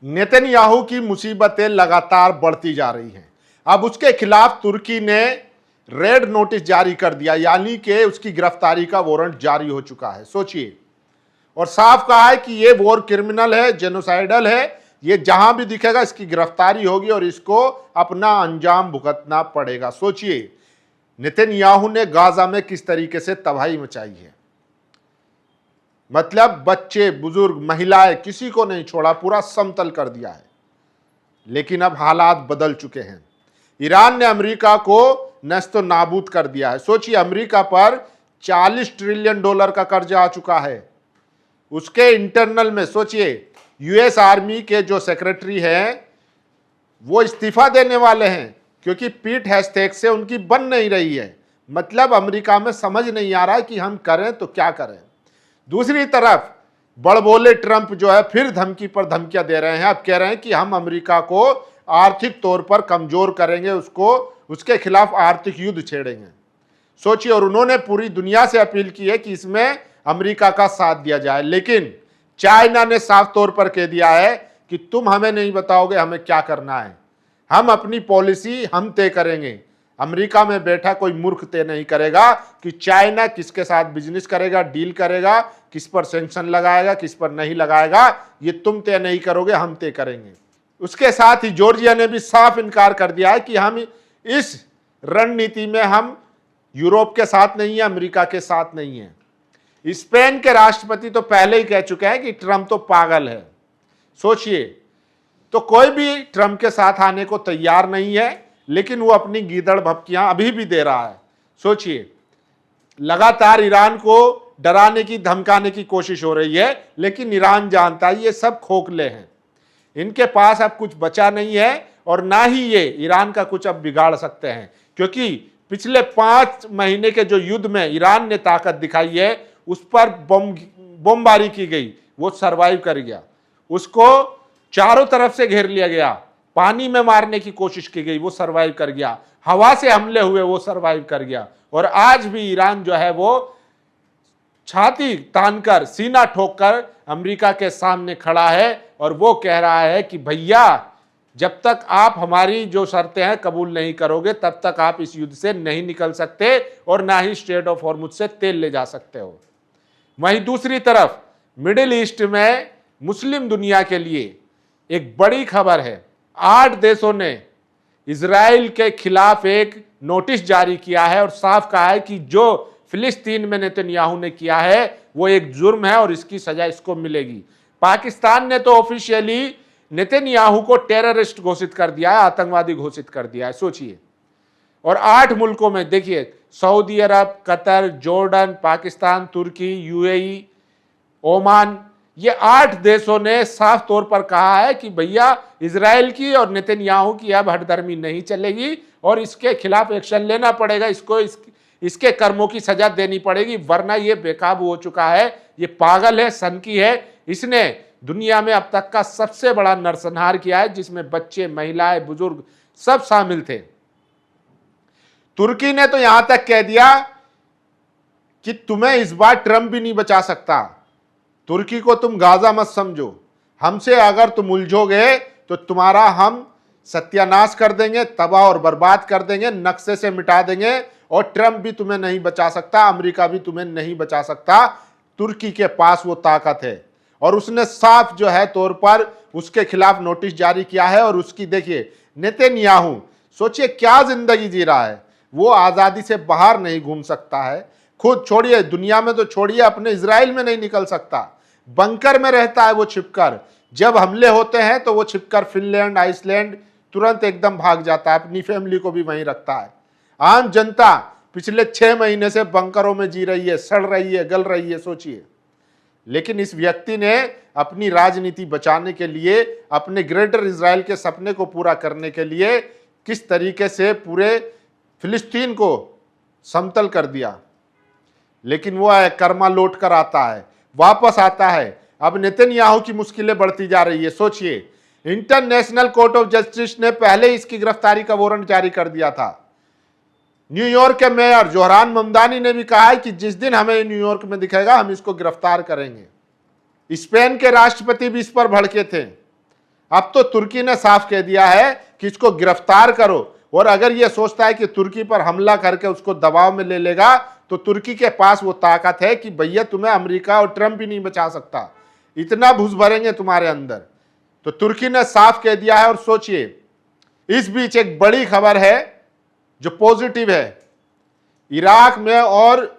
Netanyahu की मुसीबतें लगातार बढ़ती जा रही हैं। अब उसके खिलाफ तुर्की ने रेड नोटिस जारी कर दिया, यानी कि उसकी गिरफ्तारी का वारंट जारी हो चुका है। सोचिए, और साफ कहा है कि ये वॉर क्रिमिनल है, जेनोसाइडल है, ये जहां भी दिखेगा इसकी गिरफ्तारी होगी और इसको अपना अंजाम भुगतना पड़ेगा। सोचिए, नेतन्याहू ने गाजा में किस तरीके से तबाही मचाई है, मतलब बच्चे, बुजुर्ग, महिलाएं, किसी को नहीं छोड़ा, पूरा समतल कर दिया है। लेकिन अब हालात बदल चुके हैं। ईरान ने अमेरिका को नस्तो नाबूद कर दिया है। सोचिए, अमेरिका पर $40 ट्रिलियन का कर्जा आ चुका है। उसके इंटरनल में सोचिए, यूएस आर्मी के जो सेक्रेटरी हैं वो इस्तीफा देने वाले हैं क्योंकि पीट हेगसेथ से उनकी बन नहीं रही है। मतलब अमेरिका में समझ नहीं आ रहा है कि हम करें तो क्या करें। दूसरी तरफ बड़बोले ट्रंप जो है फिर धमकी पर धमकियां दे रहे हैं। अब कह रहे हैं कि हम अमेरिका को आर्थिक तौर पर कमजोर करेंगे, उसके खिलाफ आर्थिक युद्ध छेड़ेंगे। सोचिए, और उन्होंने पूरी दुनिया से अपील की है कि इसमें अमेरिका का साथ दिया जाए। लेकिन चाइना ने साफ तौर पर कह दिया है कि तुम हमें नहीं बताओगे हमें क्या करना है, हम अपनी पॉलिसी हम तय करेंगे। अमेरिका में बैठा कोई मूर्ख तय नहीं करेगा कि चाइना किसके साथ बिजनेस करेगा, डील करेगा, किस पर सैंक्शन लगाएगा, किस पर नहीं लगाएगा। ये तुम तय नहीं करोगे, हम तय करेंगे। उसके साथ ही जॉर्जिया ने भी साफ इनकार कर दिया है कि हम इस रणनीति में हम यूरोप के साथ नहीं है, अमेरिका के साथ नहीं है। स्पेन के राष्ट्रपति तो पहले ही कह चुके हैं कि ट्रंप तो पागल है। सोचिए, तो कोई भी ट्रंप के साथ आने को तैयार नहीं है, लेकिन वो अपनी गीदड़ भपकियां अभी भी दे रहा है। सोचिए, लगातार ईरान को डराने की, धमकाने की कोशिश हो रही है, लेकिन ईरान जानता है ये सब खोखले हैं, इनके पास अब कुछ बचा नहीं है और ना ही ये ईरान का कुछ अब बिगाड़ सकते हैं। क्योंकि पिछले 5 महीने के जो युद्ध में ईरान ने ताकत दिखाई है, उस पर बमबारी की गई, वो सरवाइव कर गया। उसको चारों तरफ से घेर लिया गया, पानी में मारने की कोशिश की गई, वो सरवाइव कर गया, हवा से हमले हुए, वो सरवाइव कर गया। और आज भी ईरान जो है वो छाती तानकर, सीना ठोककर अमेरिका के सामने खड़ा है और वो कह रहा है कि भैया, जब तक आप हमारी जो शर्तें हैं कबूल नहीं करोगे, तब तक आप इस युद्ध से नहीं निकल सकते और ना ही स्ट्रेट ऑफ हॉर्मुज से तेल ले जा सकते हो। वहीं दूसरी तरफ मिडिल ईस्ट में मुस्लिम दुनिया के लिए एक बड़ी खबर है। 8 देशों ने इजराइल के खिलाफ एक नोटिस जारी किया है और साफ कहा है कि जो फिलिस्तीन में नेतन्याहू ने किया है वो एक जुर्म है और इसकी सजा इसको मिलेगी। पाकिस्तान ने तो ऑफिशियली नेतन्याहू को टेररिस्ट घोषित कर दिया है, आतंकवादी घोषित कर दिया है। सोचिए, और 8 मुल्कों में देखिए, सऊदी अरब, कतर, जॉर्डन, पाकिस्तान, तुर्की, यूएई, ओमान, ये 8 देशों ने साफ तौर पर कहा है कि भैया इजराइल की और नेतन्याहू की अब हठधर्मी नहीं चलेगी और इसके खिलाफ एक्शन लेना पड़ेगा, इसके कर्मों की सजा देनी पड़ेगी, वरना ये बेकाबू हो चुका है, ये पागल है, सनकी है। इसने दुनिया में अब तक का सबसे बड़ा नरसंहार किया है, जिसमें बच्चे, महिलाएं, बुजुर्ग सब शामिल थे। तुर्की ने तो यहां तक कह दिया कि तुम्हें इस बार ट्रंप भी नहीं बचा सकता। तुर्की को तुम गाजा मत समझो, हमसे अगर तुम उलझोगे तो तुम्हारा हम सत्यानाश कर देंगे, तबाह और बर्बाद कर देंगे, नक्शे से मिटा देंगे और ट्रंप भी तुम्हें नहीं बचा सकता, अमेरिका भी तुम्हें नहीं बचा सकता। तुर्की के पास वो ताकत है और उसने साफ जो है तौर पर उसके खिलाफ नोटिस जारी किया है। और उसकी देखिए, नेतन्याहू सोचिए क्या जिंदगी जी रहा है, वो आज़ादी से बाहर नहीं घूम सकता है। खुद छोड़िए दुनिया में तो छोड़िए, अपने इजराइल में नहीं निकल सकता, बंकर में रहता है वो छिपकर। जब हमले होते हैं तो वो छिपकर फिनलैंड, आइसलैंड तुरंत एकदम भाग जाता है, अपनी फैमिली को भी वहीं रखता है। आम जनता पिछले 6 महीने से बंकरों में जी रही है, सड़ रही है, गल रही है। सोचिए, लेकिन इस व्यक्ति ने अपनी राजनीति बचाने के लिए, अपने ग्रेटर इजराइल के सपने को पूरा करने के लिए किस तरीके से पूरे फिलिस्तीन को समतल कर दिया। लेकिन वो कर्मा लौट कर आता है, वापस आता है। अब नेतन्याहू की मुश्किलें बढ़ती जा रही है। सोचिए, इंटरनेशनल कोर्ट ऑफ जस्टिस ने पहले इसकी गिरफ्तारी का वारंट जारी कर दिया था। न्यूयॉर्क के मेयर जोहरान ममदानी ने भी कहा है कि जिस दिन हमें न्यूयॉर्क में दिखेगा हम इसको गिरफ्तार करेंगे। स्पेन के राष्ट्रपति भी इस पर भड़के थे। अब तो तुर्की ने साफ कह दिया है कि इसको गिरफ्तार करो, और अगर यह सोचता है कि तुर्की पर हमला करके उसको दबाव में ले लेगा तो तुर्की के पास वो ताकत है कि भैया तुम्हें अमेरिका और ट्रंप भी नहीं बचा सकता, इतना घुस भरेंगे तुम्हारे अंदर। तो तुर्की ने साफ कह दिया है। और सोचिए, इस बीच एक बड़ी खबर है जो पॉजिटिव है, इराक में और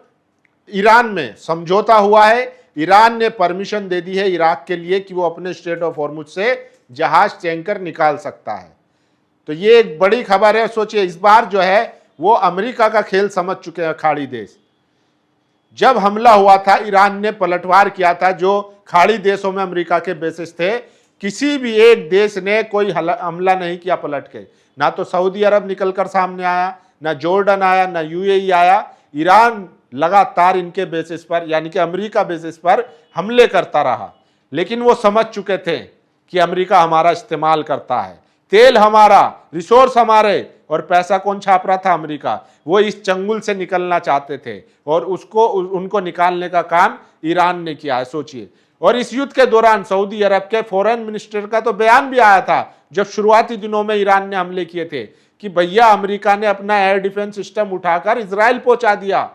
ईरान में समझौता हुआ है। ईरान ने परमिशन दे दी है इराक के लिए कि वो अपने स्ट्रेट ऑफ हॉर्मुज से जहाज टैंकर निकाल सकता है। तो ये एक बड़ी खबर है। सोचिए, इस बार जो है वो अमेरिका का खेल समझ चुके हैं खाड़ी देश। जब हमला हुआ था, ईरान ने पलटवार किया था जो खाड़ी देशों में अमेरिका के बेसिस थे, किसी भी एक देश ने कोई हमला नहीं किया पलट के। ना तो सऊदी अरब निकलकर सामने आया, ना जॉर्डन आया, ना यूएई आया। ईरान लगातार इनके बेसिस पर, यानी कि अमेरिका बेसिस पर हमले करता रहा। लेकिन वो समझ चुके थे कि अमेरिका हमारा इस्तेमाल करता है, तेल हमारा, रिसोर्स हमारे, और पैसा कौन छाप रहा था? अमेरिका। वो इस चंगुल से निकलना चाहते थे और उनको निकालने का काम ईरान ने किया है। सोचिए, और इस युद्ध के दौरान सऊदी अरब के फॉरेन मिनिस्टर का तो बयान भी आया था जब शुरुआती दिनों में ईरान ने हमले किए थे कि भैया अमेरिका ने अपना एयर डिफेंस सिस्टम उठाकर इजराइल पहुंचा दिया,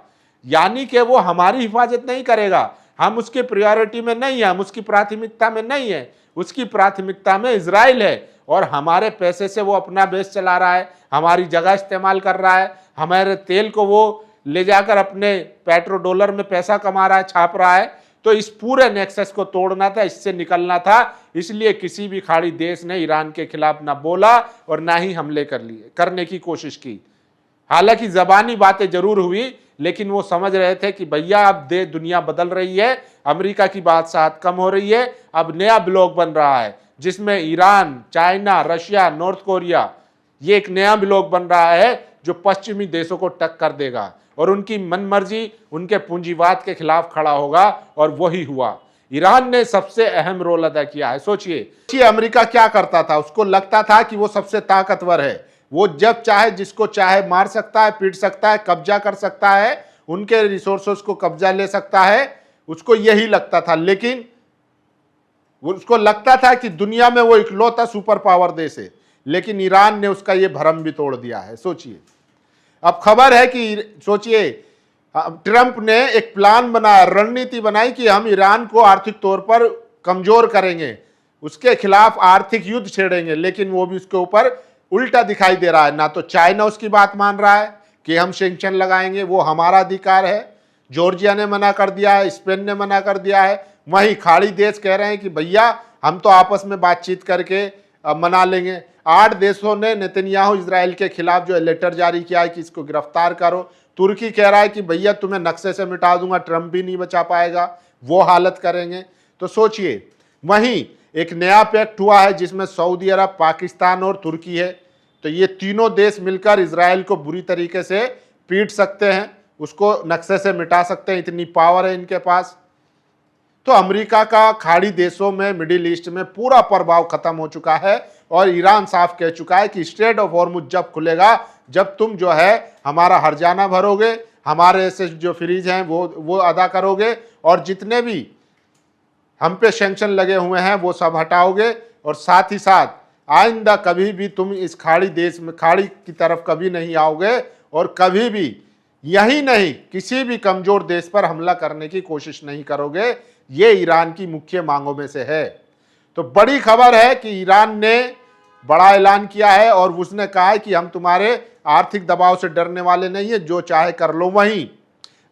यानी कि वो हमारी हिफाजत नहीं करेगा, हम उसकी प्रायोरिटी में नहीं है, हम उसकी प्राथमिकता में नहीं है, उसकी प्राथमिकता में इजराइल है। और हमारे पैसे से वो अपना बेस चला रहा है, हमारी जगह इस्तेमाल कर रहा है, हमारे तेल को वो ले जाकर अपने पेट्रो डॉलर में पैसा कमा रहा है, छाप रहा है। तो इस पूरे नेक्सस को तोड़ना था, इससे निकलना था। इसलिए किसी भी खाड़ी देश ने ईरान के खिलाफ ना बोला और ना ही हमले करने की कोशिश की। हालांकि जबानी बातें जरूर हुई, लेकिन वो समझ रहे थे कि भैया अब दुनिया बदल रही है, अमेरिका की बादशाहत कम हो रही है, अब नया ब्लॉक बन रहा है जिसमें Iran, China, Russia, north Korea, ये एक नया ब्लॉक बन रहा है जो पश्चिमी देशों को टक्कर देगा और उनकी मनमर्जी, उनके पूंजीवाद के खिलाफ खड़ा होगा। और वही हुआ। ईरान ने सबसे अहम रोल अदा किया है। सोचिए, अमेरिका क्या करता था? उसको लगता था कि वो सबसे ताकतवर है, वो जब चाहे जिसको चाहे मार सकता है, पीट सकता है, कब्जा कर सकता है, उनके रिसोर्सेस को कब्जा ले सकता है। उसको यही लगता था। लेकिन उसको लगता था कि दुनिया में वो इकलौता सुपर पावर देश है। लेकिन ईरान ने उसका ये भ्रम भी तोड़ दिया है। सोचिए, अब खबर है कि सोचिए, ट्रंप ने एक प्लान बनाया, रणनीति बनाई कि हम ईरान को आर्थिक तौर पर कमजोर करेंगे, उसके खिलाफ आर्थिक युद्ध छेड़ेंगे। लेकिन वो भी उसके ऊपर उल्टा दिखाई दे रहा है। ना तो चाइना उसकी बात मान रहा है कि हम सैंक्शन लगाएंगे, वो हमारा अधिकार है। जॉर्जिया ने मना कर दिया है, स्पेन ने मना कर दिया है। वहीं खाड़ी देश कह रहे हैं कि भैया हम तो आपस में बातचीत करके मना लेंगे। 8 देशों ने नेतन्याहू इजराइल के खिलाफ जो लेटर जारी किया है कि इसको गिरफ्तार करो। तुर्की कह रहा है कि भैया तुम्हें नक्शे से मिटा दूंगा, ट्रंप भी नहीं बचा पाएगा, वो हालत करेंगे। तो सोचिए, वहीं एक नया पैक्ट हुआ है जिसमें सऊदी अरब, पाकिस्तान और तुर्की है। तो ये तीनों देश मिलकर इजराइल को बुरी तरीके से पीट सकते हैं, उसको नक्शे से मिटा सकते हैं, इतनी पावर है इनके पास। तो अमेरिका का खाड़ी देशों में, मिडिल ईस्ट में पूरा प्रभाव खत्म हो चुका है। और ईरान साफ कह चुका है कि स्ट्रेट ऑफ हॉर्मुज जब खुलेगा, जब तुम जो है हमारा हर्जाना भरोगे, हमारे ऐसे जो फ्रीज हैं वो अदा करोगे, और जितने भी हम पे सैंक्शन लगे हुए हैं वो सब हटाओगे, और साथ ही साथ आइंदा कभी भी तुम इस खाड़ी देश में, खाड़ी की तरफ कभी नहीं आओगे, और कभी भी, यही नहीं किसी भी कमजोर देश पर हमला करने की कोशिश नहीं करोगे। ये ईरान की मुख्य मांगों में से है। तो बड़ी खबर है कि ईरान ने बड़ा ऐलान किया है और उसने कहा है कि हम तुम्हारे आर्थिक दबाव से डरने वाले नहीं है, जो चाहे कर लो। वहीं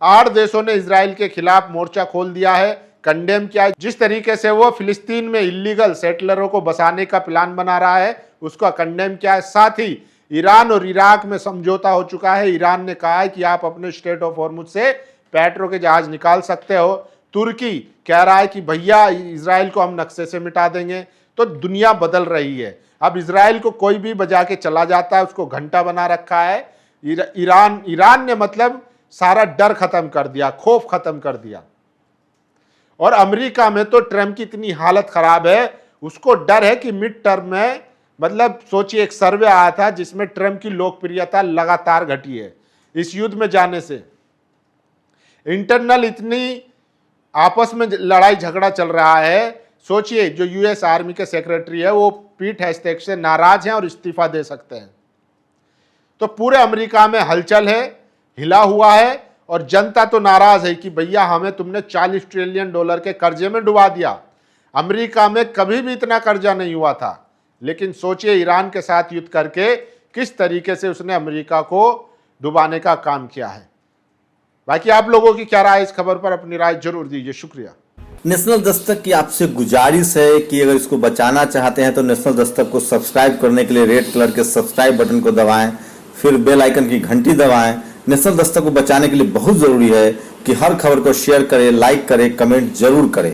8 देशों ने इजराइल के खिलाफ मोर्चा खोल दिया है, कंडेम किया है। जिस तरीके से वो फिलिस्तीन में इलीगल सेटलरों को बसाने का प्लान बना रहा है, उसका कंडेम किया है। साथ ही ईरान और इराक में समझौता हो चुका है। ईरान ने कहा है कि आप अपने स्ट्रेट ऑफ हॉर्मुज से पेट्रो के जहाज निकाल सकते हो। तुर्की कह रहा है कि भैया इजराइल को हम नक्शे से मिटा देंगे। तो दुनिया बदल रही है। अब इजराइल को कोई भी बजा के चला जाता है, उसको घंटा बना रखा है। ईरान ने मतलब सारा डर खत्म कर दिया, खौफ खत्म कर दिया। और अमेरिका में तो ट्रंप की इतनी हालत खराब है, उसको डर है कि मिड टर्म में, मतलब सोचिए, एक सर्वे आया था जिसमें ट्रंप की लोकप्रियता लगातार घटी है इस युद्ध में जाने से। इंटरनल इतनी आपस में लड़ाई झगड़ा चल रहा है। सोचिए, जो यूएस आर्मी के सेक्रेटरी है वो पीठ हैशटैग से नाराज हैं और इस्तीफा दे सकते हैं। तो पूरे अमेरिका में हलचल है, हिला हुआ है और जनता तो नाराज है कि भैया हमें तुमने $40 ट्रिलियन के कर्जे में डुबा दिया। अमेरिका में कभी भी इतना कर्जा नहीं हुआ था, लेकिन सोचिए ईरान के साथ युद्ध करके किस तरीके से उसने अमेरिका को डुबाने का काम किया है। बाकी आप लोगों की क्या राय इस खबर पर, अपनी राय जरूर दीजिए। शुक्रिया। नेशनल दस्तक की आपसे गुजारिश है कि अगर इसको बचाना चाहते हैं तो नेशनल दस्तक को सब्सक्राइब करने के लिए रेड कलर के सब्सक्राइब बटन को दबाएं, फिर बेल आइकन की घंटी दबाएं। नेशनल दस्तक को बचाने के लिए बहुत जरूरी है कि हर खबर को शेयर करें, लाइक करें, कमेंट जरूर करें।